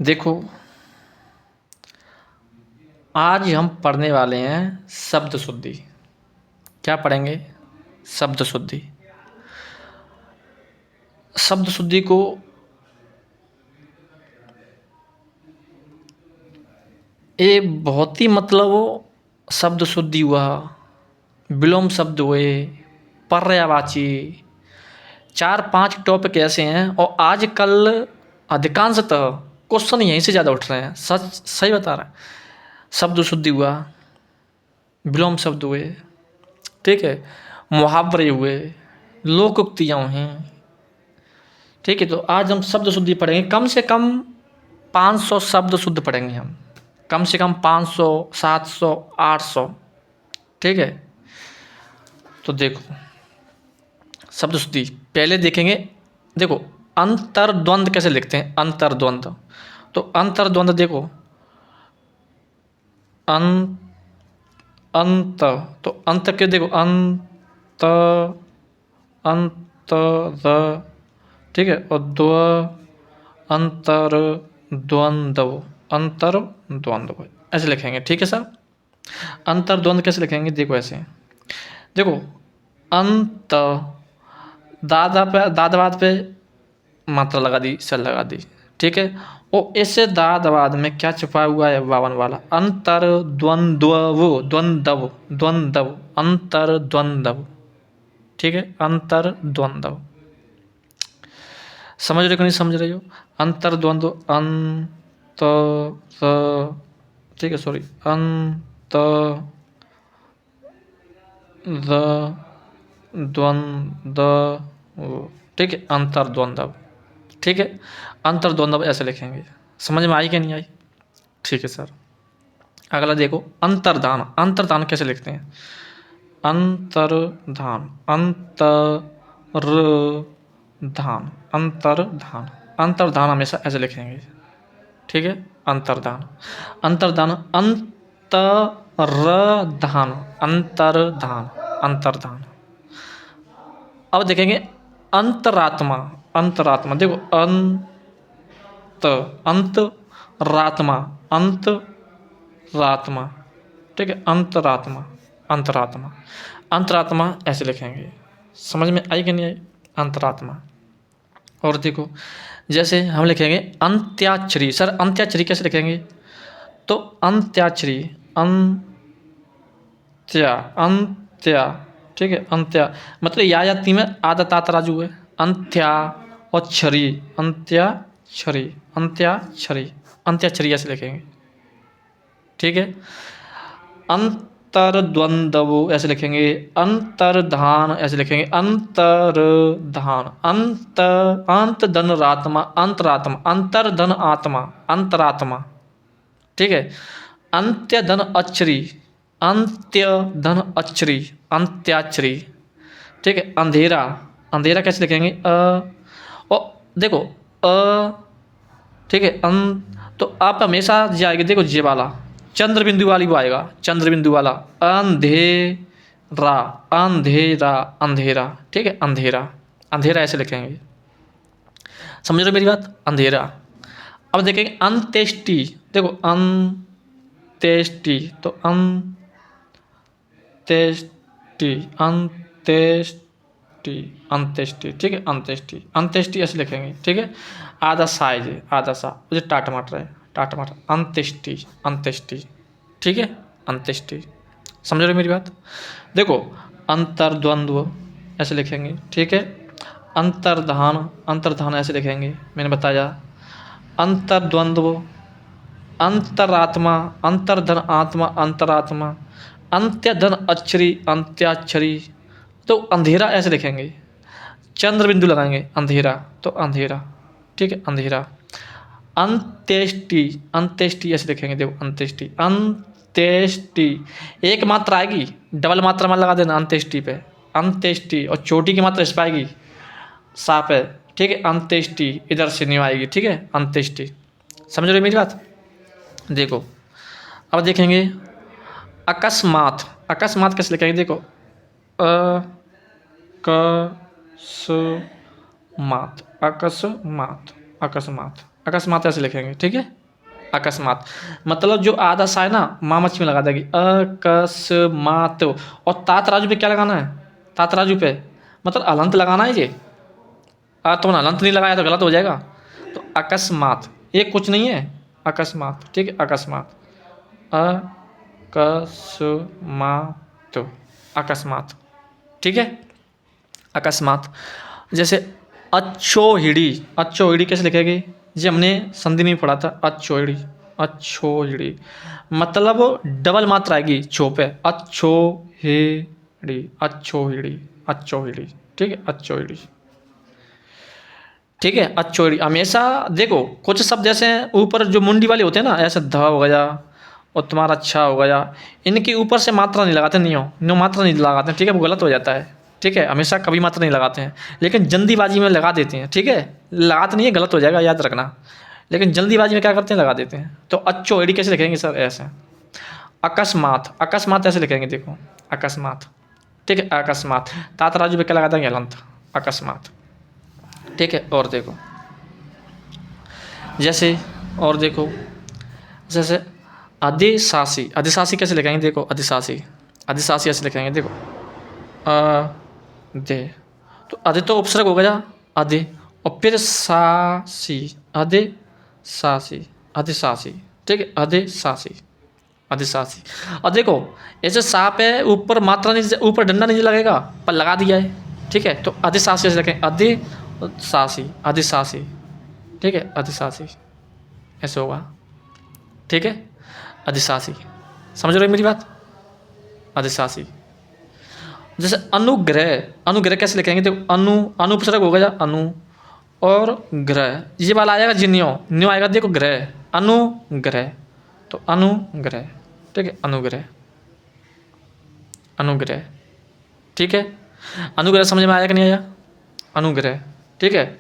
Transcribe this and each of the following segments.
देखो, आज हम पढ़ने वाले हैं शब्द शुद्धि। क्या पढ़ेंगे? शब्द शुद्धि। शब्द शुद्धि को ये बहुत ही मतलब शब्द शुद्धि हुआ, विलोम शब्द हुए, पर्यायवाची, 4-5 टॉपिक ऐसे हैं और आजकल अधिकांशतः क्वेश्चन यहीं से ज़्यादा उठ रहे हैं। सही बता रहा है। शब्द शुद्धि हुआ, विलोम शब्द हुए, ठीक है, मुहावरे हुए, लोकोक्तियाँ हुई, ठीक है। तो आज हम शब्द शुद्धि पढ़ेंगे। कम से कम 500 शब्द शुद्ध पढ़ेंगे हम, कम से कम 500, 700, 800, ठीक है। तो देखो, शब्द शुद्धि पहले देखेंगे। देखो, अंतर्द्वंद कैसे लिखते हैं? अंतर्द्वंद, तो अंतर्द्वंद देखो, अंत, तो अंत के देखो, अंत, अंतर, ठीक है, और अंतर द्वंद्व, अंतर द्वंद्व ऐसे लिखेंगे, ठीक है सर। अंतर द्वंद्व कैसे लिखेंगे? देखो ऐसे, देखो, अंत, दादवाद पे मात्रा लगा दी, सर लगा दी, ठीक है। और ऐसे दादवाद में क्या छुपा हुआ है? वावन वाला। अंतर द्वंद्व, द्वंद्व, द्वंद्व, अंतर द्वंद्व, ठीक है, अंतर द्वंद्व। समझ रहे हो कि नहीं समझ रहे हो? अंतर द्वंद्व, ठीक है, सॉरी, द्वंद्व, ठीक है, अंतर द्वंद्व, ठीक है। अंतर द्वंद्व ऐसे लिखेंगे। समझ में आई कि नहीं आई? ठीक है सर। अगला देखो, अंतर्धान। अंतर्धान कैसे लिखते हैं? अंतर्धान, अंतर्धान, अंतर्धान, अंतर्धान हमेशा ऐसे लिखेंगे, ठीक है। अंतर्धान, अंतर्धान, अंतर्धान, अंतर्धान, अंतर्धान। अब देखेंगे अंतरात्मा। अंतरात्मा देखो, अंतरात्मा, अंतरात्मा, ठीक है, अंतरात्मा, अंतरात्मा, अंतरात्मा ऐसे लिखेंगे। समझ में आई कि नहीं आई? अंतरात्मा। और देखो, जैसे हम लिखेंगे अंत्याक्षरी। सर अंत्याक्षरी कैसे लिखेंगे? तो अंत्याक्षरी, अंत्या, ठीक है, अंत्या मतलब या जाती में आधा ता तराजू है। अंत्या और छरी, अंत्याक्षरी, अंत्याक्षरी, अंत्याक्षरी ऐसे लिखेंगे, ठीक है। अंतर्द्वंद्व ऐसे लिखेंगे, अंतर्धान ऐसे लिखेंगे, अंतर्धान, अंत धन आत्मा, अंतरात्मा, अंतर्धन आत्मा, अंतरात्मा, ठीक है। अंत्य धन अक्षरी, अंत्य धन अक्षरी, अंत्याक्षरी, ठीक है। अंधेरा, अंधेरा कैसे लिखेंगे? और देखो, ठीक है, तो आप हमेशा जाएगी, देखो जे वाला चंद्र बिंदु वाली वो आएगा, चंद्र बिंदु वाला। अंधेरा, अंधेरा, अंधेरा, ठीक है, अंधेरा, अंधेरा ऐसे लिखेंगे। समझ रहे हो मेरी बात? अंधेरा। अब देखेंगे अंत्येष्टि। देखो अंत्येष्टि, तो अंत्येष्टि, अंत्येष्टि, अंत्येष्टि, ठीक है, अंत्येष्टि, अंत्येष्टि ऐसे लिखेंगे, ठीक है। आधा साइज है, आधा सा मुझे टमाटर है, टमाटर, अंत्येष्टि, अंत्येष्टि, ठीक है, अंत्येष्टि। समझ रहे हो मेरी बात? देखो, अंतर्द्वंद्व ऐसे लिखेंगे, ठीक है। अंतर्धान, अंतर्धान ऐसे लिखेंगे, मैंने बताया। अंतर्द्वंद्व, अंतरात्मा, अंतर्धन आत्मा, अंतरात्मा, अंत्यधन अक्षरी, अंत्याक्षरी, तो अंधेरा ऐसे लिखेंगे, चंद्र बिंदु लगाएंगे, अंधेरा, तो अंधेरा, ठीक है, अंधेरा। अंत्येष्टि, अंत्येष्टि ऐसे लिखेंगे, देखो अंत्येष्टि, अंत्येष्टि, एक मात्रा आएगी, डबल मात्रा में लगा देना अंत्येष्टि पे, अंत्येष्टि, और चोटी की मात्रा इस पे आएगी, साफ है, ठीक है, अंत्येष्टि इधर से नहीं आएगी, ठीक है, अंत्येष्टि। समझ रहे हो मेरी बात? देखो, अब देखेंगे अकस्मात। अकस्मात कैसे लिखेंगे? देखो, अकस्मात, अकस्मात, अकस्मात, अकस्मात ऐसे लिखेंगे, ठीक है। अकस्मात मतलब जो आधा सा है ना, माँ मच्छी में लगा देगी, अकस्मात। और तात राजू पे क्या लगाना है, तात राजू पे मतलब अलंत लगाना है ये। तो अलंत नहीं लगाया तो गलत हो जाएगा। तो अकस्मात, ये कुछ नहीं है, अकस्मात, ठीक है। अकस्मात, अकस्मात, अकस्मात, ठीक है। अकस्मात। जैसे अच्छोहिड़ी, अच्छोहिड़ी कैसे लिखेगी, ये हमने संधि में पढ़ा था, अच्छोहिड़ी, अच्छोहिड़ी मतलब डबल मात्रा आएगी छो पे, अच्छोहिड़ी, अच्छोहिड़ी, अच्छोहिड़ी, ठीक है। अच्छोहिड़ी, ठीक है। अच्छोहिड़ी। हमेशा देखो कुछ शब्द जैसे ऊपर जो मुंडी वाले होते हैं ना, ऐसे ध हो गया और तुम्हारा अच्छा हो गया, इनके ऊपर से मात्रा नहीं लगाते, नो मात्रा नहीं लगाते, ठीक है। वो गलत हो जाता है, ठीक है। हमेशा कभी मात्रा नहीं लगाते हैं, लेकिन जल्दीबाजी में लगा देते हैं, ठीक है। लगाते नहीं है, गलत हो जाएगा, याद रखना। लेकिन जल्दीबाजी में क्या करते हैं, लगा देते हैं। तो अच्छो एडी कैसे लिखेंगे सर, ऐसे। अकस्मात, अकस्मात ऐसे लिखेंगे, देखो अकस्मात, ठीक है। अकस्मात तात राजू पे क्या लगा देंगे, अलंत, अकस्मात, ठीक है। और देखो जैसे, और देखो जैसे अधिशासी, अधिशासी कैसे लिखेंगे, देखो अधिशासी, अधिशासी ऐसे लिखेंगे, देखो दे, तो अधि तो उपसर्ग हो गया, अधि, और फिर सासी, अधिशासी, अधिशासी, ठीक है। अधिशासी, अधिशासी। और देखो ऐसे सा पे ऊपर मात्रा नहीं, ऊपर डंडा नहीं लगेगा, पर लगा दिया है, ठीक है। तो अधिशासी ऐसे लिखेंगे, अधिशासी, अधिशासी, ठीक है। अधिशासी ऐसे होगा, ठीक है। अधिशासी, समझ रहे हो मेरी बात, अधिशासी। जैसे अनुग्रह, अनुग्रह कैसे लिखेंगे, देखो अनु, अनुपसर्ग हो गया अनु, और ग्रह, ये वाला आएगा जिन्यो, न्यो आएगा, देखो ग्रह, अनुग्रह, तो अनुग्रह, ठीक है। अनुग्रह, अनुग्रह, ठीक है। अनुग्रह समझ में आया कि नहीं आया, अनुग्रह, ठीक है।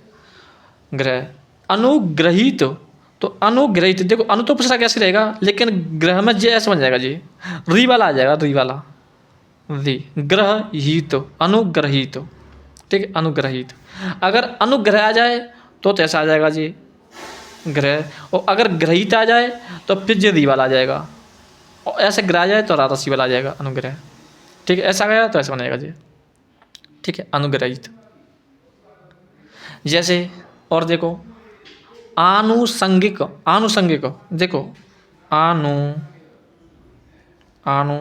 ग्रह, अनुग्रहित, तो अनुग्रहित, देखो अनु तो उपसर्ग कैसे रहेगा, लेकिन ग्रह में जे ऐसे बन जाएगा जी, री वाला आ जाएगा, री वाला, री, ग्रहित, अनुग्रहित, ठीक है। अनुग्रहित। अगर अनुग्रह आ जाए तो ऐसा आ जाएगा जी, ग्रह, और अगर ग्रहित आ जाए तो फिर जे री वाला आ जाएगा, और ऐसे ग्रह आ जाए तो रारसी वाला आ जाएगा, अनुग्रह, ठीक है। ऐसा गया तो ऐसा बनेगा जी, ठीक है। अनुग्रहित। जैसे और देखो आनुषंगिक, आनुषंगिक, देखो आनु, आनु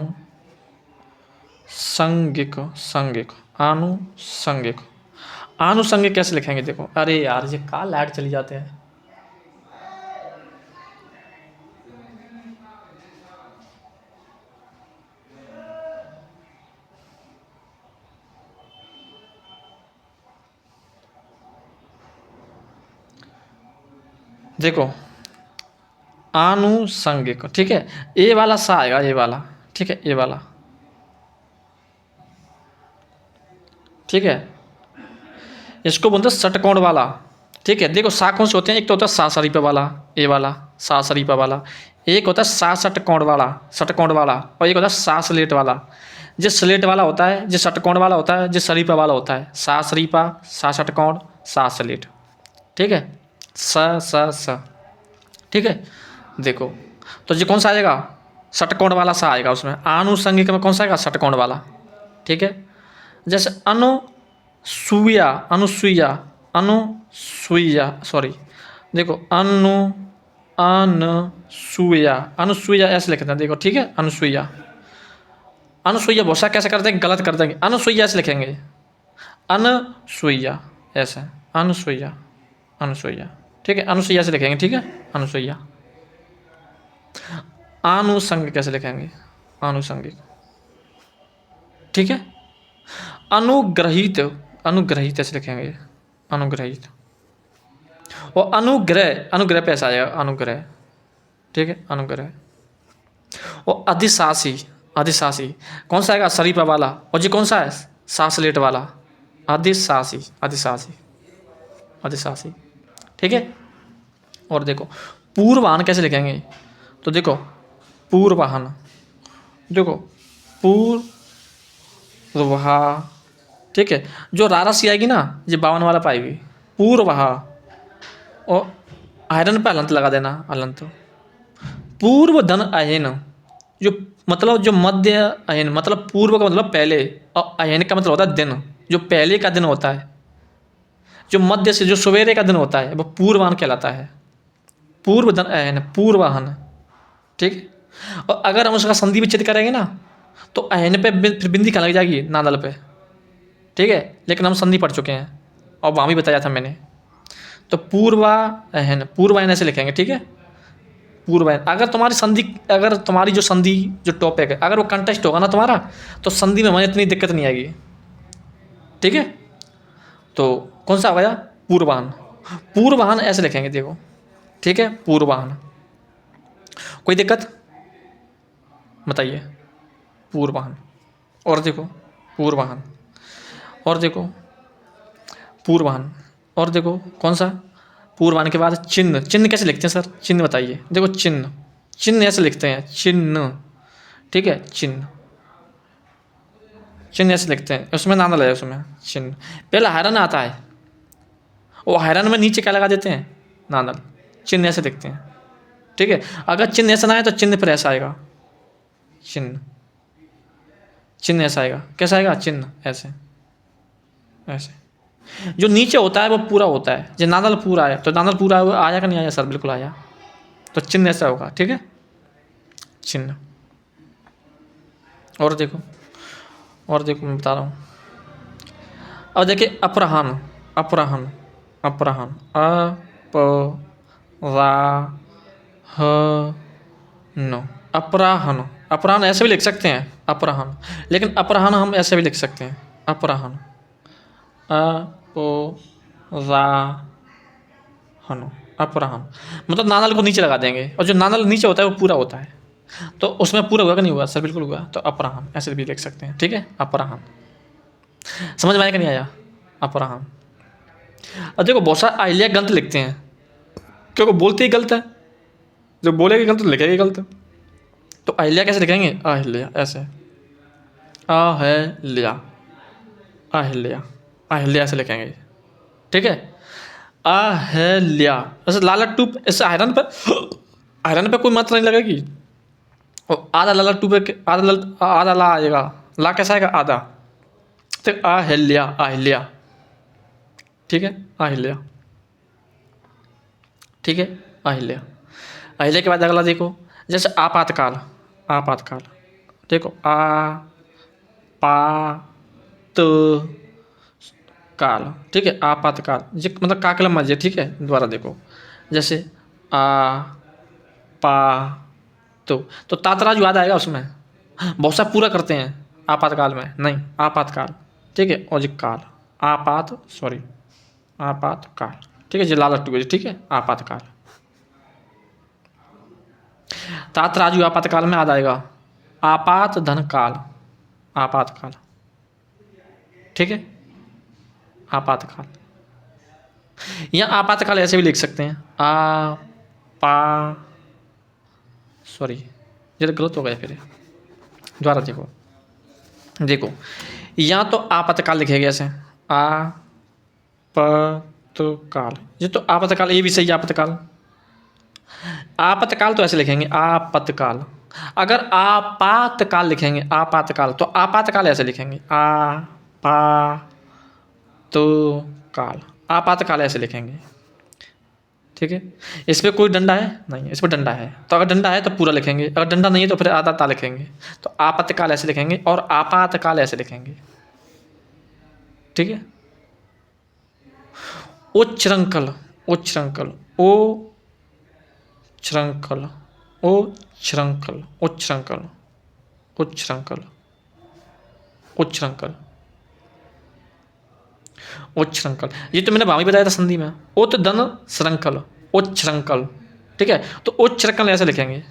संगिक, संगिक, आनुषंगिक, आनुषंगिक कैसे लिखेंगे, देखो, अरे यार ये कहाँ लाइट चली जाते हैं, देखो आनुषंगिक, ठीक है। ए वाला सा आएगा, ये वाला, ठीक है। ये वाला, ठीक है। इसको बोलते हैं षटकोण वाला, ठीक है। देखो सा कौन से होते हैं, एक तो होता है सा शरीफा वाला, ए वाला सा शरीफा वाला, एक होता है सा षटकोण वाला, षटकोण वाला, और एक होता है सा स्लेट वाला। जो स्लेट वाला होता है, जो षटकोण वाला होता है, जो शरीफा वाला होता है, सा शरीफा, सा षटकोण, सा स्लेट, ठीक है। स, ठीक है। देखो तो ये कौन सा आएगा, षटकोण वाला सा आएगा उसमें। आनुषंगिक में कौन सा आएगा, षटकोण वाला, ठीक है। जैसे अनुसुईया, अनुसुईया, अनुसुईया, सॉरी, देखो अनु, अनुसुईया, अनुसुईया ऐसे लिखते हैं, देखो, ठीक है। अनुसुईया, अनुसुईया बहुत सा कैसे कर देंगे, गलत कर देंगे, अनुसुईया ऐसे लिखेंगे, अनुसुईया ऐसे, अनुसुईया, अनुसुईया, ठीक है। अनुसुईया से लिखेंगे, ठीक है। अनुसुईया। आनुषंगिक कैसे लिखेंगे, आनुषंगिक, ठीक है। अनुग्रहित, अनुग्रहित ऐसे लिखेंगे, अनुग्रहित। और अनुग्रह, अनुग्रह पे ऐसा आएगा, अनुग्रह, ठीक है। अनुग्रह। और अधिशासी, अधिशासी कौन सा आएगा, शरीफा वाला, और जी कौन सा है, सासलेट वाला, अधिशासी, अधिशासी, अधिशासी, ठीक है। और देखो पूर्वाहन कैसे लिखेंगे, तो देखो पूर्वाहन, देखो पूर्वहा, ठीक है। जो रारसी आएगी ना, ये 52 वाला पाएगी, पूर्वहा, और आयरन पे अलंत लगा देना, अलंत। पूर्व धन अयन, जो मतलब जो मध्य अयन मतलब पूर्व का मतलब पहले, और अयन का मतलब होता है दिन, जो पहले का दिन होता है, जो मध्य से जो सवेरे का दिन होता है वो पूर्वाहन कहलाता है। पूर्व धन अयन, पूर्वाहन, ठीक है। और अगर हम उसका संधि विच्छेद करेंगे ना तो अयन पे फिर बिंदी कहाँ लग जाएगी, नादल पे, ठीक है। लेकिन हम संधि पढ़ चुके हैं और वहाँ भी बताया था मैंने। तो पूर्वाहन, पूर्वायन ऐसे लिखेंगे, ठीक है। पूर्वायन, अगर तुम्हारी संधि, अगर तुम्हारी जो संधि जो टॉपिक है अगर वो कंटेस्ट होगा ना तुम्हारा, तो संधि में हमें इतनी दिक्कत नहीं आएगी, ठीक है। तो कौन सा हो गया, पूर्वाहन। पूर्वाहन ऐसे लिखेंगे देखो, ठीक है, पूर्वाहन। कोई दिक्कत बताइए, पूर्वाहन। और देखो पूर्वाहन, और देखो पूर्वाहन, और देखो कौन सा, पूर्वाहन के बाद चिन्ह। चिन्ह कैसे लिखते हैं सर, चिन्ह बताइए। देखो चिन्ह, चिन्ह ऐसे लिखते हैं, चिन्ह, ठीक है, चिन्ह, चिन्ह ऐसे लिखते हैं। उसमें नाना है, उसमें चिन्ह पहला हरन आता है, वो हरन में नीचे क्या लगा देते हैं, नानल। चिन्ह ऐसे लिखते हैं, ठीक है। अगर चिन्ह ऐसा ना आए तो चिन्ह फिर ऐसा आएगा, चिन्ह, चिन्ह ऐसा आएगा, कैसा आएगा, चिन्ह ऐसे, ऐसे। जो नीचे होता है वो पूरा होता है, जो नानल पूरा आया तो नानल पूरा आया कि नहीं आया सर, बिल्कुल आया। तो चिन्ह ऐसा होगा, ठीक है, चिन्ह। और देखो, और देखो मैं बता रहा हूँ। अब देखिए अपराहन, अपराहन, अपराहन, अ प रा ह न, अपराहन। अपराहन ऐसे भी लिख सकते हैं, अपराहन, लेकिन अपराहन हम ऐसे भी लिख सकते हैं, अपराहन, अ प रा हन, अपराहन। मतलब नानल को नीचे लगा देंगे, और जो नानल नीचे होता है वो पूरा होता है, तो उसमें पूरा हुआ कि नहीं हुआ सर, बिल्कुल हुआ। तो अपराहन ऐसे भी लिख सकते हैं, ठीक है, अपराहन। समझ में आया कि नहीं आया, अपराहन। और देखो बहुत सारा अहिल्या गलत लिखते हैं, क्योंकि बोलते ही गलत है, जो बोलेगा गलत तो लिखेगा गलत। तो अहिल्या कैसे लिखेंगे, अहिल्या ऐसे, अहिल्या, अहिल्या, अहिल्या ऐसे लिखेंगे, ठीक है, अहिल्या। ऐसे लाला टूप, ऐसे आयरन पर, आयरन पे कोई मात्रा नहीं लगेगी। और आधा लाला टू पे आधा ला आएगा, ला कैसा आएगा, आधा। तो अहिल्या, अहिल्या, ठीक है, अहिल्या, ठीक है, अहिल्या। अहिल्या के बाद अगला देखो, जैसे आपातकाल, आपातकाल, देखो आ पा त काल, ठीक है, आपातकाल, मतलब काकलम मध्य, ठीक है। दोबारा देखो, जैसे आ पा तो तातरा जो याद आएगा उसमें, बहुत सा पूरा करते हैं आपातकाल में, नहीं आपातकाल, ठीक है, और जी काल, आपात, सॉरी, आपातकाल, ठीक है जी, लाल टू, ठीक है, आपातकाल। तातराजु आपातकाल में याद आएगा, आपात धन काल, आपातकाल, ठीक है, आपातकाल। या आपातकाल ऐसे भी लिख सकते हैं, आ पा, सॉरी ये तो गलत हो गया, फिर दोबारा देखो, देखो या तो आपातकाल लिखेगा ऐसे, आ प तो काल, ये तो आपातकाल, ये भी सही है, आपातकाल। आपातकाल तो ऐसे लिखेंगे, आपातकाल। अगर आपातकाल लिखेंगे, आपातकाल, तो आपातकाल ऐसे लिखेंगे, आ पा तो काल, आपातकाल ऐसे लिखेंगे, ठीक है। इस पर कोई डंडा है नहीं, इस पर डंडा है, तो अगर डंडा है तो पूरा लिखेंगे, अगर डंडा नहीं है तो फिर आधा ता लिखेंगे। तो आपातकाल ऐसे लिखेंगे और आपातकाल ऐसे लिखेंगे, ठीक है। उच्छृंखल, उच्छृंखल, ओ श्रृंखल, ओ श्रृंखल, उच्छृंखल, उच्छृंखल, उच्छृंखल, उच्छृंखल। ये तो मैंने भावी बताया था संधि में, उत धन श्रृंखल, उच्छृंखल, ठीक है। तो उच्छृंखल ऐसे लिखेंगे,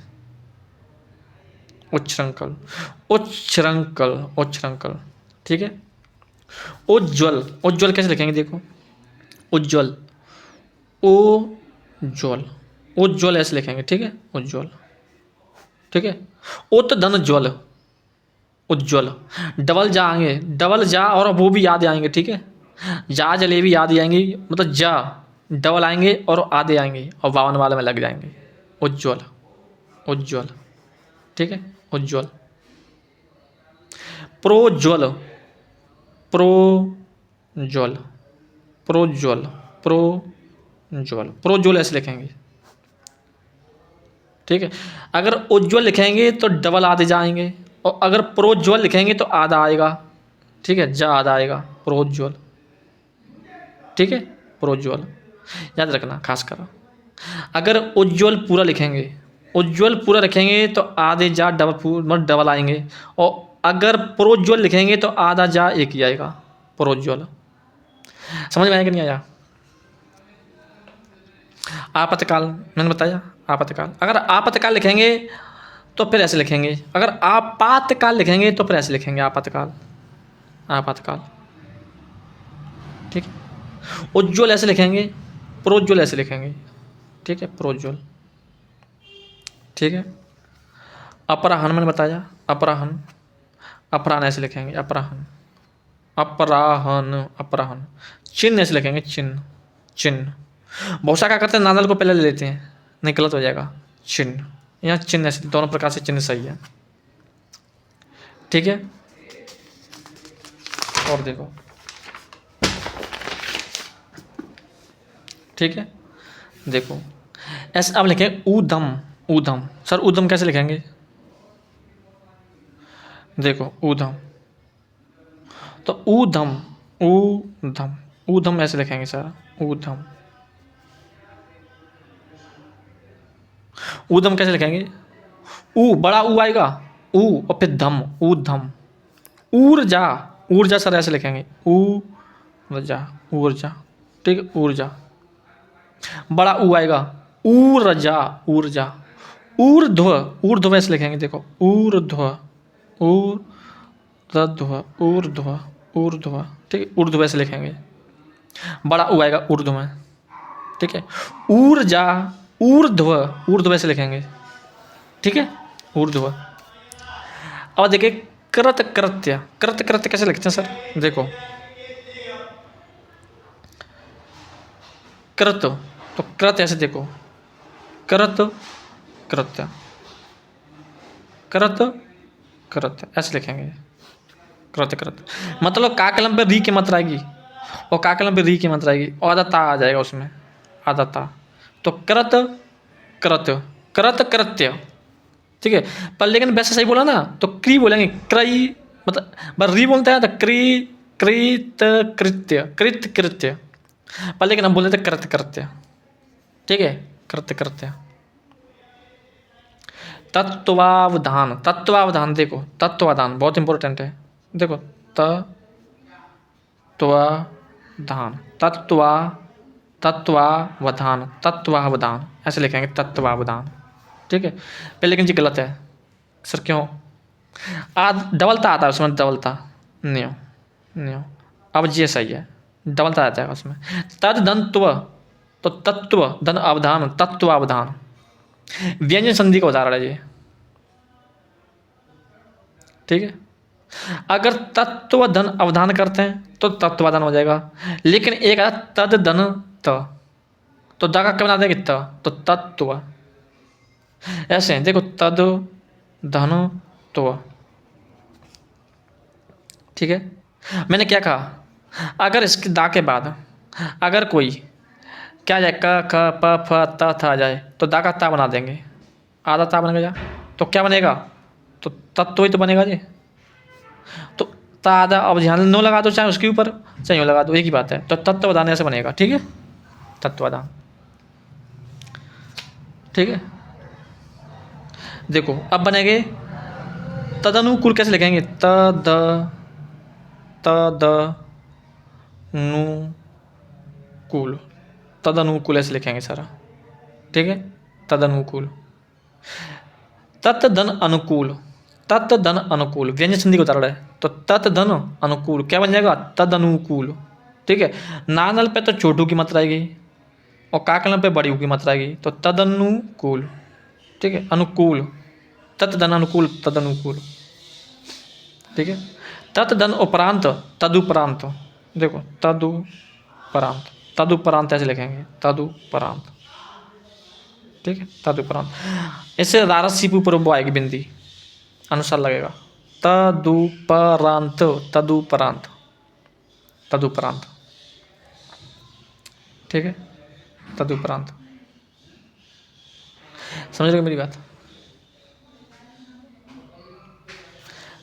उच्छृंखल, उच्छृंखल, उच्छृंखल, ठीक है। उज्ज्वल, उज्ज्वल कैसे लिखेंगे देखो, उज्ज्वल, ओ ज्वल, उज्ज्वल ऐसे लिखेंगे, ठीक है, उज्ज्वल, ठीक है। उत धन ज्वल, उज्ज्वल, डबल जा आएंगे, डबल जा और वो भी याद आएंगे, ठीक है। जा जलेबी याद आएंगी, मतलब जा डबल आएंगे और आधे आएंगे और 52 वाले में लग जाएंगे। उज्ज्वल, उज्ज्वल, ठीक है, उज्ज्वल। प्रोज्वल, प्रोज्वल, प्रोज्वल, प्रोज्वल, प्रोज्वल ऐसे लिखेंगे, ठीक है। अगर उज्ज्वल लिखेंगे तो डबल आधे जाएंगे, और अगर प्रोज्वल लिखेंगे तो आधा आएगा, ठीक है, जा आधा आएगा, प्रोज्वल, ठीक है, प्रोज्वल याद रखना खास कर। अगर उज्ज्वल पूरा लिखेंगे, उज्ज्वल पूरा लिखेंगे तो आधे जा डबल मतलब डबल आएंगे, और अगर प्रोज्वल लिखेंगे तो आधा जा एक ही आएगा, प्रोज्वल। समझ में आया कि नहीं आया? आपातकाल मैंने बताया, आपातकाल। अगर आपातकाल लिखेंगे तो फिर ऐसे लिखेंगे, अगर आपातकाल लिखेंगे तो फिर ऐसे लिखेंगे, आपातकाल, आपातकाल, ठीक है। उज्ज्वल ऐसे लिखेंगे, प्रोज्वल ऐसे लिखेंगे, ठीक है, प्रोज्वल, ठीक है। अपराहन मैंने बताया, अपराहन, अपराहन ऐसे लिखेंगे, अपराहन, अपराहन, अपराहन। चिन्ह ऐसे लिखेंगे, चिन्ह, चिन्ह। बहुत सा क्या करते हैं, नादल को पहले ले लेते हैं, नहीं गलत हो जाएगा, चिन्ह। यहाँ चिन्ह ऐसे, दोनों प्रकार से चिन्ह सही है, ठीक है। और देखो, ठीक है, देखो ऐसे अब लिखें ऊधम, ऊधम। सर ऊधम कैसे लिखेंगे? देखो ऊधम, तो ऊधम, ऊधम, ऊधम ऐसे लिखेंगे सर, ऊधम। ऊधम कैसे लिखेंगे? ऊ बड़ा ऊ आएगा, ऊ और फिर धम, ऊधम। ऊर्जा, ऊर्जा सर ऐसे लिखेंगे, ऊर्जा, ऊर्जा, ठीक है, ऊर्जा। बड़ा ऊ आएगा, ऊर्जा, ऊर्जा। ऊर्ध्व, ऊर्ध्व ऐसे लिखेंगे, देखो ऊर्ध्व, ऊर्ध्व, ऊर्ध्व, ऊर्ध्व, ठीक है, ऊर्ध्व ऐसे लिखेंगे। बड़ा ऊ आएगा ऊर्ध्व में, ठीक है। ऊर्जा, ऊर्ध्व, ऊर्ध्व ऐसे लिखेंगे, ठीक है, ऊर्ध्व। अब देखिए कृत कृत्य, कृत कृत्य कैसे लिखते हैं सर? देखो कृत, तो कृत ऐसे देखो, कृत कृत्य, कृत कृत्य ऐसे लिखेंगे, कृत कृत्य। मतलब का कलम पे री की मात्रा आएगी, और का कलम पे री की मात्रा आएगी, और आधा ता आ जाएगा उसमें, आधा ता। तो कृत कृत्य, कृत कृत्य, ठीक है। पर लेकिन वैसे सही बोला ना तो क्री बोलेंगे, क्रई, मतलब बस री बोलते हैं तो क्री, कृत कृत्य, कृत कृत्य। पर लेकिन हम बोलते थे कृत कृत्य, ठीक है, कृत कृत्य। तत्वावधान, तत्वावधान देखो, तत्वावधान बहुत इंपॉर्टेंट है, देखो तत्वावधान, तत्वावधान, तत्वावधान ऐसे लिखेंगे, तत्वावधान, ठीक है। पहले लेकिन जी गलत है सर, क्यों? डबलता आता है उसमें, डबलता, न्यो, न्यो। अब ये सही है, डबलता आता है उसमें। तद धन त्व, तो तत्व धन अवधान, तत्वावधान, व्यंजन संधि का उदाहरण है ये, ठीक है। अगर तत्व धन अवधान करते हैं तो तत्वाधान हो जाएगा, लेकिन एक आता तद धन त, तो द का क्या बना देंगे त, तो तत्व ऐसे हैं, देखो तद धन त्व, ठीक है। मैंने क्या कहा, अगर इसके दा के बाद अगर कोई क्या जाए, क ख प फ त थ आ जाए तो दा का ता बना देंगे, आधा ता बन गया, तो क्या बनेगा, तो तत्व ही तो बनेगा जी। तो ता आधा, अब ध्यान नो लगा दो चाहे उसके ऊपर, चाहे यूँ लगा दो, एक ही बात है। तो तत्वाधान ऐसे बनेगा, ठीक है, तत्वाधान, ठीक है। देखो अब बनेंगे तदनुकूल, कैसे लिखेंगे, तद तदनुकूल, तदनुकूल ऐसे लिखेंगे सारा, ठीक है, तदनुकूल। तत् धन अनुकूल, तत् धन अनुकूल व्यंजन संधि का उदाहरण है, तो तत् धन अनुकूल क्या बन जाएगा, तद अनुकूल, ठीक है। नानल पे तो छोटू की मात्रा आएगी, और काकलम पे बड़ी की मात्रा आएगी, तो तद अनुकूल, ठीक है, अनुकूल, तत् धन अनुकूल, तद अनुकूल, ठीक है। तत् धन उपरांत, तदुपरांत, देखो तदुपरांत, तदुपरांत ऐसे लिखेंगे, तदुपरांत। ठीक है, तदुपरांत। इससे रारस्सी ऊपर वो आएगी बिंदी, अनुसार लगेगा। तदुपरांत, तदुपरांत, तदुपरांत। ठीक है, तदुपरांत। समझ रहे मेरी बात?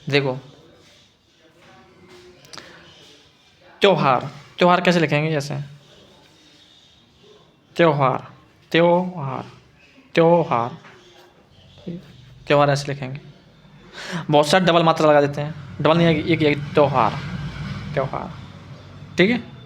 देखो, त्योहार, त्योहार कैसे लिखेंगे? जैसे त्योहार, त्योहार, त्योहार, त्योहार ऐसे लिखेंगे। बहुत सारे डबल मात्रा लगा देते हैं, डबल नहीं आएगी, एक त्योहार, त्योहार। ठीक है।